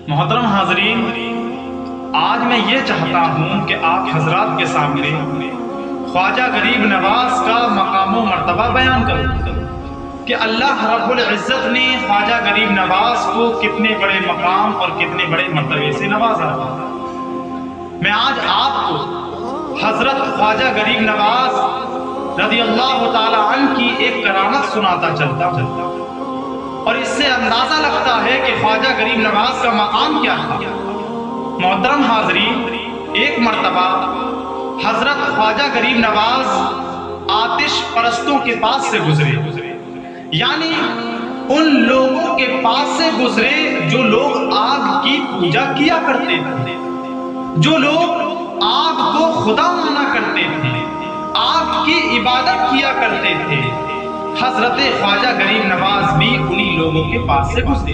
محترم حاضرین، آج میں یہ چاہتا ہوں کہ آپ حضرات کے سامنے خواجہ غریب نواز کا مقام و مرتبہ بیان کروں کہ اللہ رب العزت نے خواجہ غریب نواز کو کتنے بڑے مقام اور کتنے بڑے مرتبے سے نوازا۔ میں آج آپ کو حضرت خواجہ غریب نواز رضی اللہ تعالی عنہ کی ایک کرامت سناتا چلتا ہوں، اور اس سے اندازہ لگتا ہے کہ خواجہ غریب نواز کا مقام کیا تھا۔ محترم حاضرین، ایک مرتبہ حضرت خواجہ غریب نواز آتش پرستوں کے پاس سے گزرے، یعنی ان لوگوں کے پاس سے گزرے جو لوگ آگ کی پوجا کیا کرتے تھے، جو لوگ آگ کو خدا مانا کرتے تھے، آگ کی عبادت کیا کرتے تھے۔ حضرت خواجہ غریب نواز بھی انہی لوگوں کے پاس سے گزرے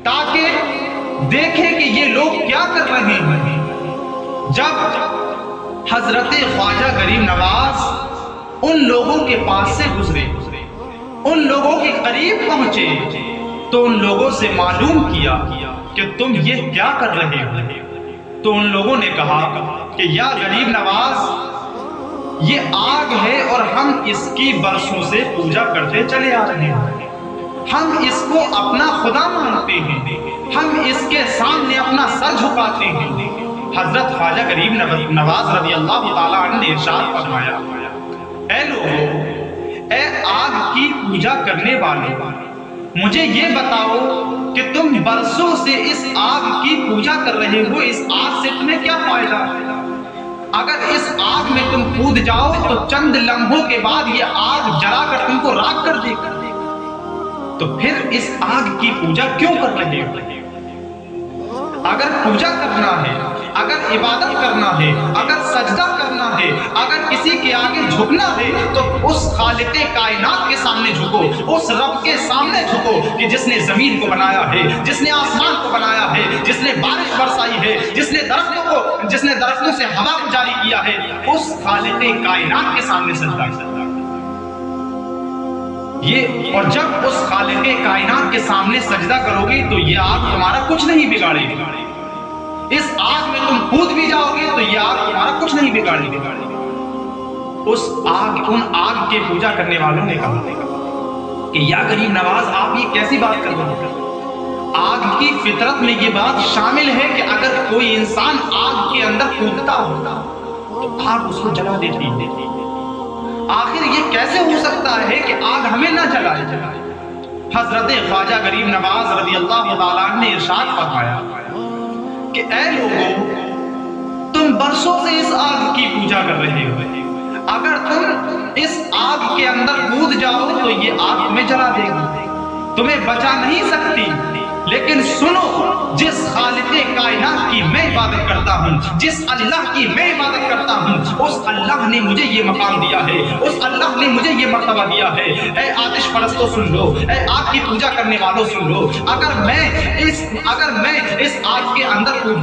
تاکہ دیکھیں کہ یہ لوگ کیا کر رہے ہیں۔ جب حضرت خواجہ غریب نواز ان لوگوں کے پاس سے گزرے، ان لوگوں کے قریب پہنچے تو ان لوگوں سے معلوم کیا کہ تم یہ کیا کر رہے ہو۔ تو ان لوگوں نے کہا کہ یا غریب نواز، یہ آگ ہے اور ہم اس کی برسوں سے پوجا کرتے چلے آ رہے ہیں، ہم اس کو اپنا خدا مانتے ہیں، ہم اس کے سامنے اپنا سر جھکاتے ہیں۔ حضرت خواجہ غریب نواز رضی اللہ تعالیٰ عنہ نے ارشاد فرمایا، اے لوگو، اے آگ کی پوجا کرنے والوں، مجھے یہ بتاؤ کہ تم برسوں سے اس آگ کی پوجا کر رہے ہو، اس آگ سے تمہیں کیا فائدہ ہے؟ اگر اس آگ میں تم کود جاؤ تو چند لمحوں کے بعد یہ آگ جلا کر تم کو راکھ کر دے گا، تو پھر اس آگ کی پوجا کیوں کر رہے ہو؟ اگر پوجا کرنا ہے، اگر عبادت کرنا ہے، اگر سجدہ کرنا ہے، اگر کسی کے آگے جھکنا ہے تو اس خالق کائنات کے سامنے جھکو، اس رب کے سامنے جھکو کہ جس نے زمین کو بنایا ہے، جس نے آسمان کو بنایا ہے، جس نے بارش برسائی ہے، جس نے درختوں سے ہوا کو جاری کیا ہے، اس خالق کائنات کے سامنے سجدہ کرو۔ یہ اور جب اس خالق کائنات کے سامنے سجدہ کرو گے تو یہ آگ تمہارا کچھ نہیں بگاڑے گی۔ اس آگ میں تم کود بھی جاؤ گے تو یہ آگ تمہارا کچھ نہیں بگاڑے گی۔ ان آگ کے پوجا کرنے والوں نے کہا کہ یا غریب نواز، آپ یہ کیسی بات کر رہے ہیں؟ آگ کی فطرت میں یہ بات شامل ہے کہ اگر کوئی انسان آگ کے اندر کودتا ہوتا تو آگ اس کو جلا دیتی ہے۔ آخر یہ کیسے ہو سکتا ہے کہ آگ ہمیں نہ جلائے؟ حضرت خواجہ غریب نواز رضی اللہ تعالیٰ عنہ نے ارشاد فرمایا کہ اے لوگو، تم برسوں سے اس آگ کی پوجا کر رہے ہو، اگر تم اس آگ کے اندر کود جاؤ تو یہ آگ تمہیں جلا دے گی، تمہیں بچا نہیں سکتی۔ لیکن سنو، جس خالق کائنات کی میں عبادت کرتا ہوں، جس اللہ کی میں عبادت کرتا ہوں، اس اللہ نے مجھے یہ مقام دیا ہے، اس اللہ نے مجھے یہ مرتبہ دیا ہے۔ اے آتش پرستوں سن لو، اے آگ کی پوجا کرنے والوں سن لو، اگر میں اس آگ کے اندر کود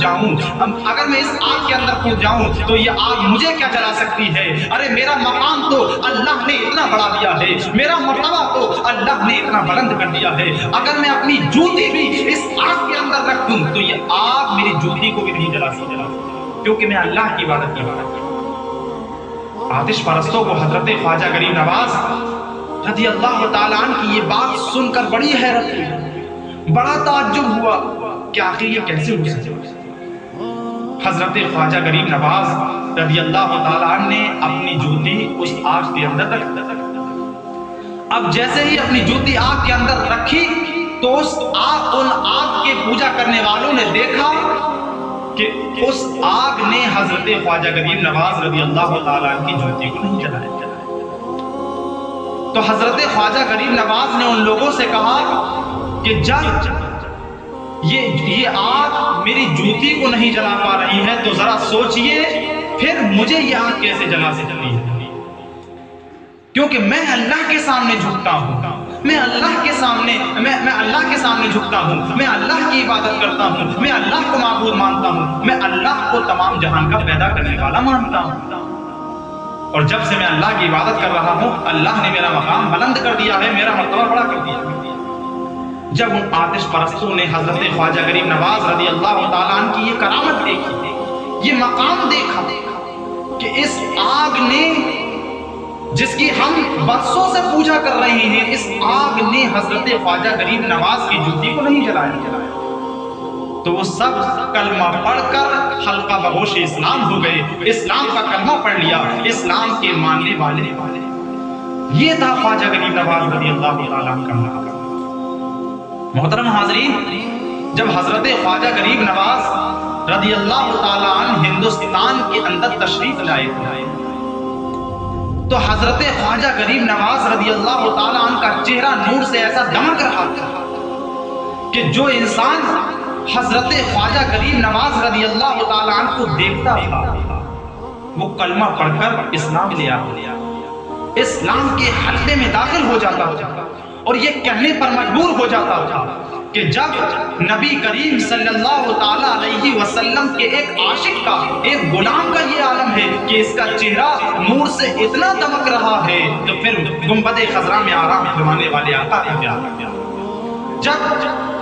جاؤں، تو یہ آگ مجھے کیا جلا سکتی ہے؟ ارے میرا مقام تو اللہ نے اتنا بڑھا دیا ہے، میرا مرتبہ تو اللہ نے اتنا بلند کر دیا ہے، اگر میں اپنی جوتی بھی اس آگ کے اندر رکھ دوں تو یہ آگ میری جوتی کو بھی نہیں جلا سکتی، کیونکہ میں اللہ کی عبادت کی بات کرتا ہوں۔ آتش پرستوں کو حضرت خواجہ غریب نواز رضی اللہ تعالیٰ عنہ کی یہ بات سن کر بڑی حیرت ہوئی، بڑا تعجب ہوا کہ آخر یہ کیسے ہو سکتا۔ حضرت خواجہ غریب نواز رضی اللہ تعالیٰ عنہ نے اپنی جوتی اس آگ کے اندر رکھ دی۔ اب جیسے ہی اپنی جوتی آگ کے اندر رکھی تو ان آگ کے پوجا کرنے والوں نے دیکھا کہ اس آگ نے حضرت خواجہ غریب نواز رضی اللہ تعالیٰ عنہ کی جوتی کو نہیں جلایا۔ تو حضرت خواجہ غریب نواز نے ان لوگوں سے کہا کہ جب یہ آگ میری جوتی کو نہیں جلا پا رہی ہے تو ذرا سوچئے پھر مجھے یہ آگ کیسے جلا سکتی ہے؟ کیونکہ میں اللہ کے سامنے جھکتا ہوں، میں اللہ کے سامنے جھکتا ہوں، میں اللہ کی عبادت کرتا ہوں، میں اللہ کو معبود مانتا ہوں، میں اللہ کو تمام جہان کا پیدا کرنے والا مانتا ہوں، اور جب سے میں اللہ کی عبادت کر رہا ہوں اللہ نے میرا مقام بلند کر دیا ہے، میرا مرتبہ بڑا کر دیا ہے۔ جب ان آتش پرستوں نے حضرت خواجہ غریب نواز رضی اللہ تعالیٰ عنہ کی یہ کرامت دیکھی، یہ مقام دیکھا کہ اس آگ نے جس کی ہم برسوں سے پوجا کر رہے ہیں، اس آگ نے حضرت خواجہ غریب نواز کی جوتی کو نہیں جلایا، تو وہ سب کلمہ پڑھ کر حلقہ بہوش اسلام ہو گئے، اسلام کا کلمہ پڑھ لیا، اسلام کے ماننے والے۔ یہ تھا خواجہ غریب نواز رضی اللہ تعالیٰ عنہ کا مقام۔ محترم حاضرین، جب حضرت خواجہ غریب نواز رضی اللہ تعالیٰ عنہ ہندوستان کے اندر تشریف لائے تھے، تو حضرت خواجہ غریب نواز رضی اللہ تعالیٰ عنہ کا چہرہ نور سے ایسا دمک رہا تھا کہ جو انسان حضرت خواجہ غریب نواز رضی اللہ تعالیٰ عنہ کو دیکھتا تھا وہ کلمہ پڑھ کر اسلام لے آتا، اسلام کے حلقے میں داخل ہو جاتا تھا، اور یہ کہنے پر مجبور ہو جاتا تھا کہ جب نبی کریم صلی اللہ تعالیٰ علیہ وسلم کے ایک عاشق کا، ایک غلام کا یہ عالم ہے کہ اس کا چہرہ نور سے اتنا دمک رہا ہے، تو پھر گنبد خضرا میں آرام فرمانے والے آقا کا کیا؟ جب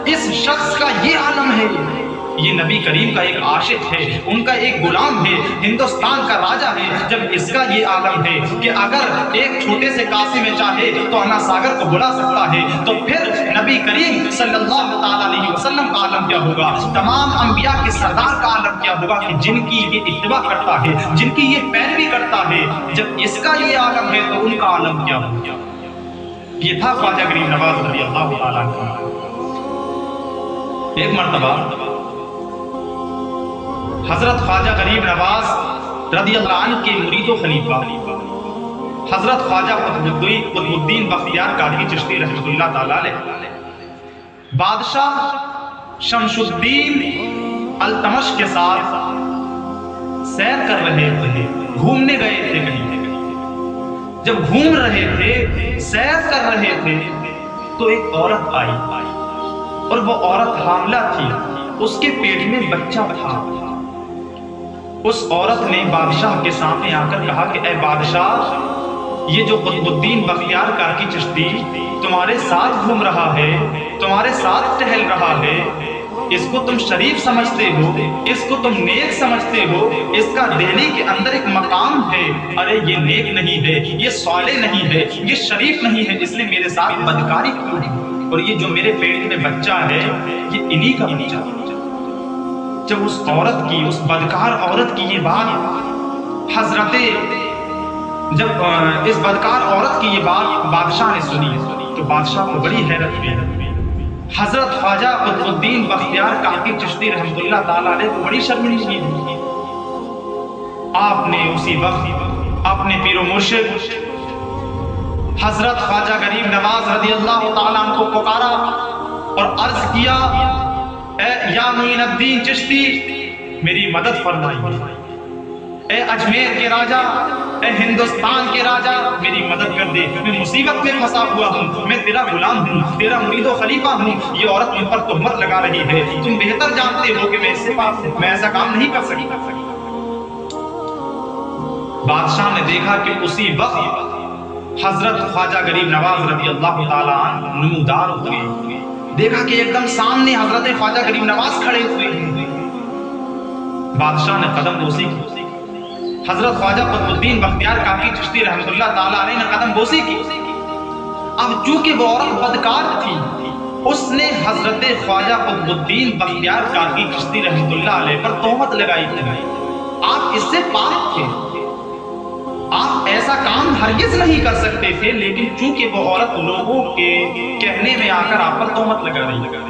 اس شخص کا یہ عالم ہے، یہ نبی کریم کا ایک عاشق ہے، ان کا ایک غلام ہے، ہندوستان کا راجہ ہے، جب اس کا یہ عالم ہے کہ اگر ایک چھوٹے سے کاسے میں چاہے تو انا ساگر کو بلا سکتا ہے، تو پھر نبی کریم صلی اللہ تعالیٰ علیہ وسلم کا عالم کیا ہوگا، تمام انبیاء کے سردار کا عالم کیا ہوگا کہ جن کی یہ اتباع کرتا ہے، جن کی یہ پیروی کرتا ہے۔ جب اس کا یہ عالم ہے تو ان کا عالم کیا ہوگا۔ یہ تھا خواجہ غریب نواز رضی اللہ تعالیٰ عنہ۔ ایک مرتبہ حضرت خواجہ غریب نواز رضی اللہ عنہ کے مرید و خلیفہ حضرت خواجہ قطب الدین بختیار قادری چشتی رحمۃ اللہ تعالیٰ علیہ بادشاہ شمس الدین التمش کے ساتھ سیر کر رہے تھے، گھومنے گئے تھے کہیں۔ جب گھوم رہے تھے، سیر کر رہے تھے، تو ایک عورت آئی اور وہ عورت حاملہ تھی، اس کے پیٹ میں بچہ تھا۔ اس عورت نے بادشاہ کے سامنے آ کر کہا کہ اے بادشاہ، یہ جو قطب الدین بختیار کاکی چشتی تمہارے ساتھ گھوم رہا ہے، تمہارے ساتھ ٹہل رہا ہے، اس کو تم شریف سمجھتے ہو، اس کو تم نیک سمجھتے ہو، اس کا دہلی کے اندر ایک مقام ہے، ارے یہ نیک نہیں ہے، یہ صالح نہیں ہے، یہ شریف نہیں ہے، اس نے میرے ساتھ بدکاری کی، اور یہ جو میرے پیٹ میں بچہ ہے یہ انہی کا بچہ ہے۔ جب اس عورت کی، اس بدکار عورت کی یہ بات جب اس بدکار عورت کی یہ بات بادشاہ نے سنی تو بادشاہ کو بڑی حیرت ہوئی۔ حضرت خواجہ قطب الدین بختیار کاکی چشتی رحمۃ اللہ تعالیٰ علیہ کو بڑی شرمندگی ہوئی۔ آپ نے اسی وقت اپنے پیر و مرشد حضرت خواجہ غریب نواز رضی اللہ تعالیٰ عنہ کو پکارا اور عرض کیا، اے یا معین الدین چشتی میری مدد فرمائیے، اے اجمیر کے راجہ، اے ہندوستان کے راجہ میری مدد کر دے، میں مصیبت میں پھنسا ہوا ہوں، میں تیرا غلام ہوں، تیرا مرید و خلیفہ ہوں، یہ عورت مجھ پر تہمت لگا رہی ہے، تم بہتر جانتے ہو کہ میں اس سے پاس ہوں، میں ایسا کام نہیں کر سکتا۔ بادشاہ نے دیکھا کہ اسی وقت حضرت خواجہ غریب نواز رضی اللہ تعالیٰ عنہ نمودار ہوئے، دیکھا کہ ایک دم سامنے حضرت خواجہ غریب نواز کھڑے ہوئے ہیں۔ بادشاہ نے قدم بوسی کی، حضرت خواجہ قطب الدین بختیار کاکی چشتی رحمۃ اللہ تعالیٰ علیہ نے قدم بوسی کی۔ اب چونکہ وہ عورت بدکار تھی، اس نے حضرت خواجہ قطب الدین بختیار کاکی چشتی رحمۃ اللہ علیہ پر تہمت لگائی تھی۔ آپ اس سے پاک تھے، آپ ایسا کام ہرگز نہیں کر سکتے تھے، لیکن چونکہ وہ عورت لوگوں کے کہنے میں آ کر آپ پر تہمت لگا رہی ہے۔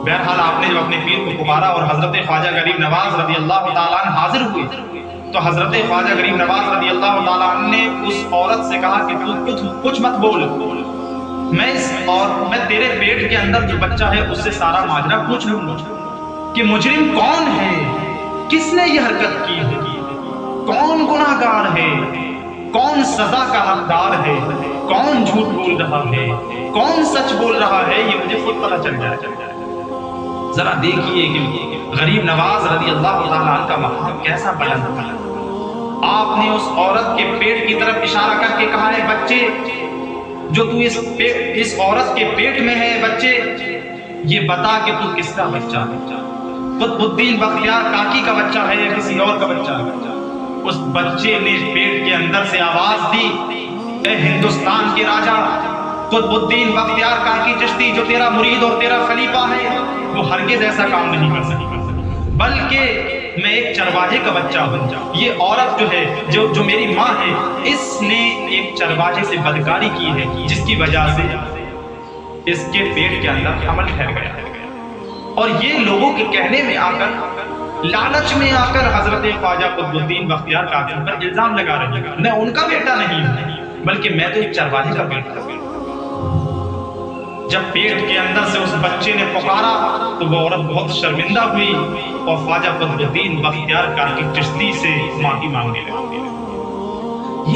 بہرحال آپ نے جب اپنے پیر کو پکارا اور حضرت خواجہ غریب نواز رضی اللہ تعالیٰ عنہ حاضر ہوئے تو حضرت خواجہ غریب نواز رضی اللہ تعالیٰ عنہ نے اس عورت سے کہا کہ تو کچھ مت بول، میں تیرے پیٹ کے اندر جو بچہ ہے اس سے سارا ماجرا پوچھ لوں گا کہ مجرم کون ہے، کس نے یہ حرکت کی ہے، کون گناہگار ہے، کون سزا کا حقدار ہے، کون جھوٹ بول رہا ہے، کون سچ بول رہا ہے، یہ مجھے خود پتہ چل جائے۔ ذرا دیکھیے کہ غریب نواز رضی اللہ تعالیٰ عنہ کا مقام کیسا بلند تھا۔ آپ نے اس عورت کے پیٹ کی طرف اشارہ کر کے کہا ہے بچے جو تو اس عورت کے پیٹ میں ہے بچے، یہ بتا کہ تو کس کا بچہ ہے، قطب الدین بختیار کاکی کا بچہ ہے یا کسی اور کا بچہ ہے؟ اس بچے نے پیٹ کے اندر سے آواز دی، اے ہندوستان کے راجا قطب الدین بختیار کاکی چشتی، جو تیرا مرید اور تیرا خلیفہ ہے، وہ ہرگز ایسا کام نہیں کر سکتا، بلکہ میں ایک چرواہے کا بچہ ہوں۔ یہ عورت جو ہے، جو میری ماں ہے، اس نے ایک چرواہے سے بدکاری کی ہے، جس کی وجہ سے اس کے پیٹ کے اندر حمل ٹھہر گیا ہے۔ اور یہ لوگوں کے کہنے میں آ کر، لالچ میں آ کر حضرت خواجہ قطب الدین بختیار کاکی پر الزام لگا رہے ہیں، میں ان کا بیٹا نہیں ہوں، بلکہ میں تو ایک چرواہے کا بیٹا ہوں۔ جب پیٹ کے اندر سے اس بچے نے پکارا تو وہ عورت بہت شرمندہ ہوئی اور خواجہ قطب الدین بختیار کاکی چشتی سے معافی مانگنے لگی۔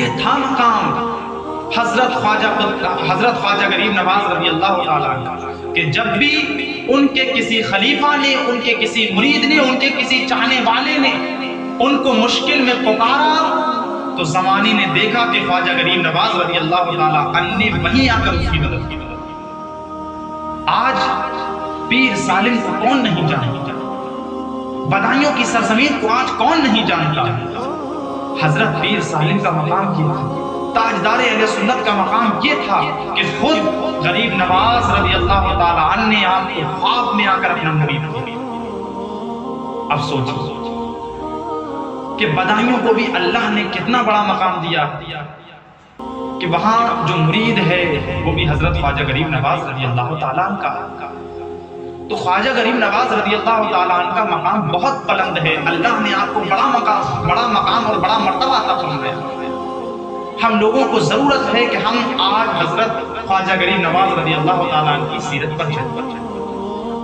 یہ تھا مقام حضرت خواجہ غریب نواز رضی اللہ تعالیٰ عنہ، کہ جب بھی ان کے کسی خلیفہ نے، ان کے کسی مرید نے، ان کے کسی چاہنے والے نے ان کو مشکل میں پکارا تو زمانے نے دیکھا کہ خواجہ غریب نواز رضی اللہ تعالیٰ عنہ نے وہیں آ کر اس کی مدد کی۔ آج پیر سالم کو کون نہیں جانتا، بدایوں کی سرزمین کو آج کون نہیں جانتا؟ حضرت پیر سالم کا مقام یہ تھا، تاجدار اہل سنت کا مقام یہ تھا کہ خود غریب نواز رضی اللہ تعالی عنہ نے آپ کو خواب میں آ کر اپنا مرید کیا۔ اب سوچو کہ بدایوں کو بھی اللہ نے کتنا بڑا مقام دیا کہ وہاں جو مرید ہے وہ بھی حضرت خواجہ غریب نواز رضی اللہ تعالیٰ عنہ کا۔ تو خواجہ غریب نواز رضی اللہ تعالیٰ عنہ کا مقام بہت بلند ہے، اللہ نے آپ کو بڑا مقام اور بڑا مرتبہ عطا فرمایا۔ ہم لوگوں کو ضرورت ہے کہ ہم آج حضرت خواجہ غریب نواز رضی اللہ تعالیٰ عنہ کی سیرت پر چلیں،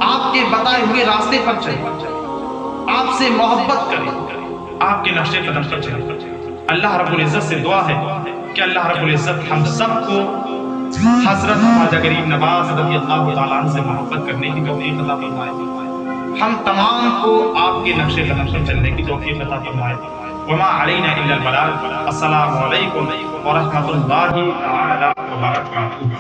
آپ کے بتائے ہوئے راستے پر چلیں، آپ سے محبت کریں، آپ کے نقش قدم پر چلیں۔ اللہ رب العزت سے دعا ہے کہ اللہ رب العزت ہم سب کو حضرت خواجہ غریب نواز رضی اللہ تعالیٰ عنہ سے محبت کرنے کی توفیق عطا فرمائے، ہم تمام کو آپ کے نقش قدم پر چلنے کی توفیق عطا فرمائے۔ وما علینا الا البلاغ۔ السلام علیکم ورحمۃ اللہ تعالی وبرکاتہ۔